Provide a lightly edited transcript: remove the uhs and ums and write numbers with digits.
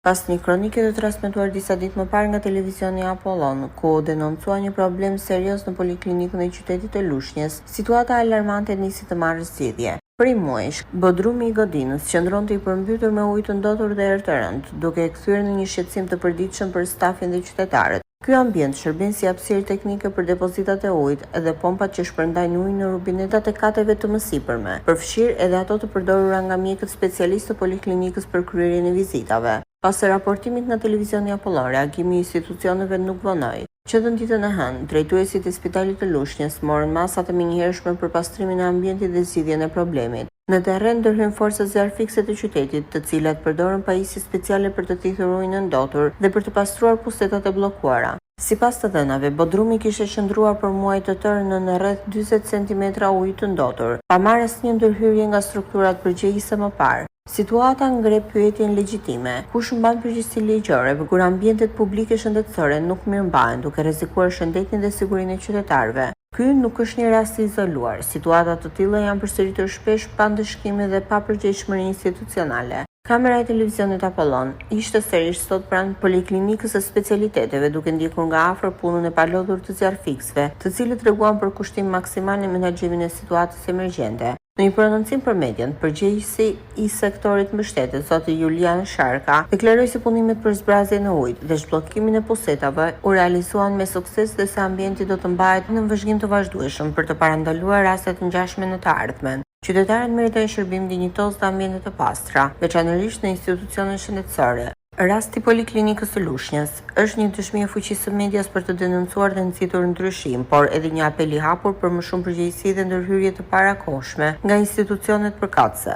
pas një kronike të transmetuar disa ditë më parë nga televizioni Apollon, ku denoncua një problem serioz në poliklinikën e qytetit të Lushnjës, situata alarmante nisi të marrë zgjidhje. Prej muajsh, bodrumi i godinës qëndronte i përmbytur me ujë të ndotur dhe erë të rënd, duke e kthyer në një shqetësim të përditshëm për stafin dhe qytetarët. Ky ambient shërben si hapësirë teknike për depozitat e ujit dhe pompat që shpërndajnë ujin në rubinetat e kateve të mësipërme, përfshirë edhe ato të përdorura nga mjekët specialistë të poliklinikës për kryerjen e vizitave. Pas raportimit nga televizioni Apollon, reagimi i institucioneve nuk vonoi. Që të ditën e hënë, drejtuesit e Spitalit të Lushnjës morën masat e menjëhershme për pastrimin e ambientit dhe zgjidhjen e problemit. Në terren ndërhyn forcat zjarfikse të qytetit, të cilat përdoren pajisje speciale për të thithur ujin e ndotur dhe për të pastruar pustetat e bllokuara. Sipas të dhënave, bodrumi kishte qëndruar për muaj të tërë në rreth 40 cm ujë të ndotur, pa marrë asnjë ndërhyrje nga strukturat përgjegjëse më parë. Situata ngre pyetjen legjitime: kush mban përgjegjësi ligjore kur ambientet publike shëndetësore nuk mirëmbahen, duke rrezikuar shëndetin dhe sigurinë e qytetarëve? Ky nuk është një rast i izoluar. Situata të tilla janë përsëritur shpesh pa ndëshkime dhe pa përgjegjësinë institucionale. Kamera e televizionit Apollon ishte sërish sot pranë poliklinikës së specialiteteve, duke ndjekur nga afër punën e palodhur të zjarfiksëve, të cilët treguan për kushtim maksimal në menaxhimin e situatës emergjente. Në një prononcim për median, përgjegjësi i sektorit mbështetës, zoti Julian Sharka, deklaroi se punimet për zbrazjen e ujit dhe zhbllokimin e pusetave u realizuan me sukses dhe se ambienti do të mbahet në vëzhgim të vazhdueshëm për të parandaluar raste të ngjashme në të ardhmen. Qytetarët meritojnë shërbim dinjitoz dhe ambiente të pastra, veçanërisht në institucionet shëndetësore. Rasti poliklinikës së Lushnjës është një dëshmi e fuqisë së medias për të denoncuar dhe nxitur ndryshim, por edhe një apel i hapur për më shumë përgjegjësi dhe ndërhyrje të parakohshme nga institucionet përkatëse.